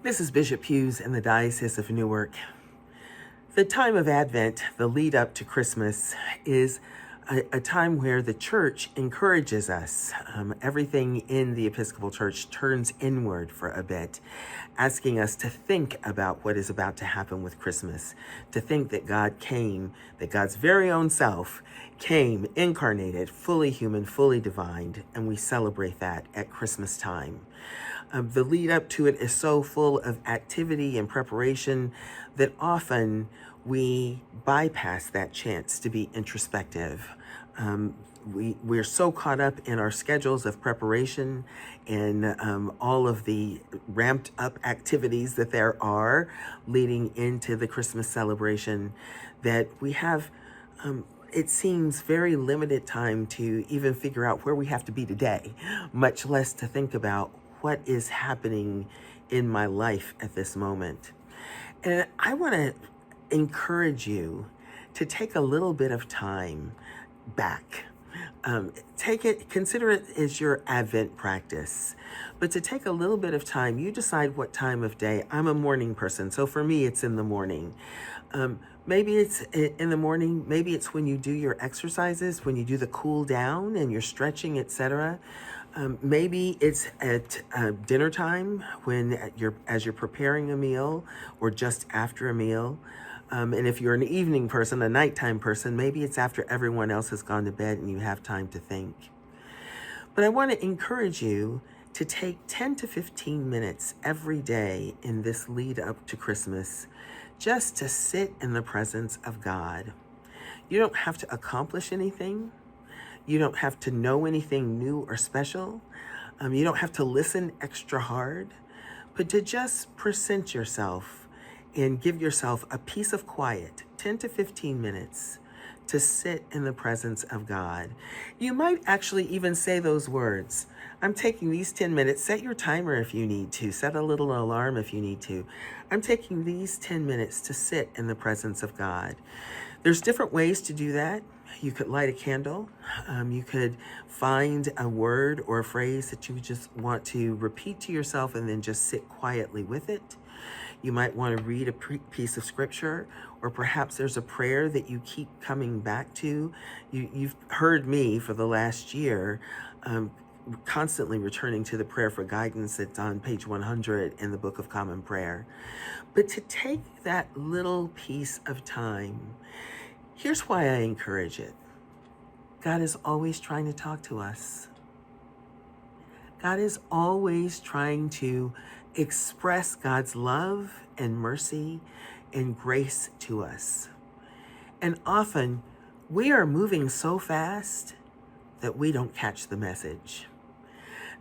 This is Bishop Hughes in the Diocese of Newark. The time of Advent, the lead up to Christmas, is a time where the church encourages us. Everything in the Episcopal Church turns inward for a bit, asking us to think about what is about to happen with Christmas, to think that God came, that God's very own self came incarnated, fully human, fully divine, and we celebrate that at Christmas time. The lead up to it is so full of activity and preparation that often we bypass that chance to be introspective. We're so caught up in our schedules of preparation and all of the ramped up activities that there are leading into the Christmas celebration that we have, it seems, very limited time to even figure out where we have to be today, much less to think about what is happening in my life at this moment. And I want to encourage you to take a little bit of time back. Consider it as your Advent practice. But to take a little bit of time, you decide what time of day. I'm a morning person, so for me, it's in the morning. Maybe it's in the morning. Maybe it's when you do your exercises, when you do the cool down and you're stretching, etc. Maybe it's at dinner time as you're preparing a meal, or just after a meal. And if you're an evening person, a nighttime person, maybe it's after everyone else has gone to bed and you have time to think. But I want to encourage you to take 10 to 15 minutes every day in this lead up to Christmas just to sit in the presence of God. You don't have to accomplish anything. You don't have to know anything new or special. You don't have to listen extra hard, but to just present yourself and give yourself a piece of quiet, 10 to 15 minutes, to sit in the presence of God. You might actually even say those words. I'm taking these 10 minutes. Set your timer if you need to. Set a little alarm if you need to. I'm taking these 10 minutes to sit in the presence of God. There's different ways to do that. You could light a candle. You could find a word or a phrase that you just want to repeat to yourself and then just sit quietly with it. You might want to read a piece of scripture, or perhaps there's a prayer that you keep coming back to. You've heard me for the last year constantly returning to the prayer for guidance that's on page 100 in the Book of Common Prayer. But to take that little piece of time, here's why I encourage it. God is always trying to talk to us. God is always trying to express God's love and mercy and grace to us. And often we are moving so fast that we don't catch the message.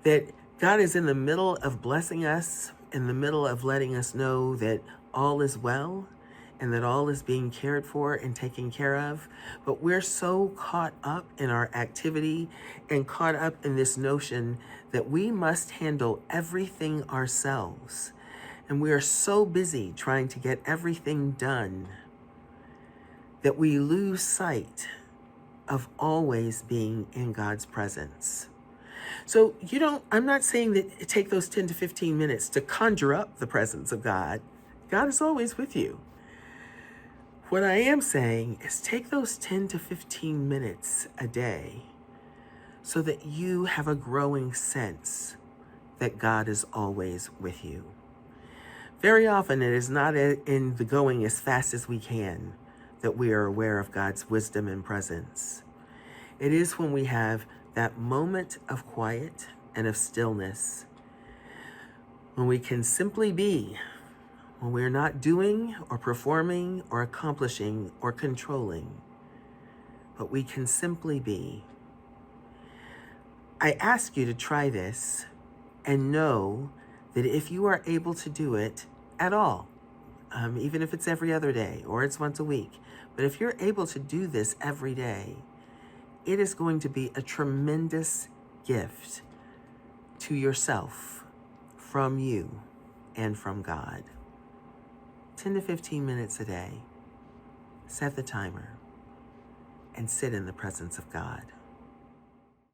That God is in the middle of blessing us, in the middle of letting us know that all is well and that all is being cared for and taken care of. But we're so caught up in our activity and caught up in this notion that we must handle everything ourselves. And we are so busy trying to get everything done that we lose sight of always being in God's presence. So I'm not saying that take those 10 to 15 minutes to conjure up the presence of God. God is always with you. What I am saying is take those 10 to 15 minutes a day so that you have a growing sense that God is always with you. Very often it is not in the going as fast as we can that we are aware of God's wisdom and presence. It is when we have that moment of quiet and of stillness, when we can simply be, when we're not doing or performing or accomplishing or controlling, but we can simply be. I ask you to try this and know that if you are able to do it at all, even if it's every other day or it's once a week, but if you're able to do this every day, it is going to be a tremendous gift to yourself, from you, and from God. 10 to 15 minutes a day. Set the timer and sit in the presence of God.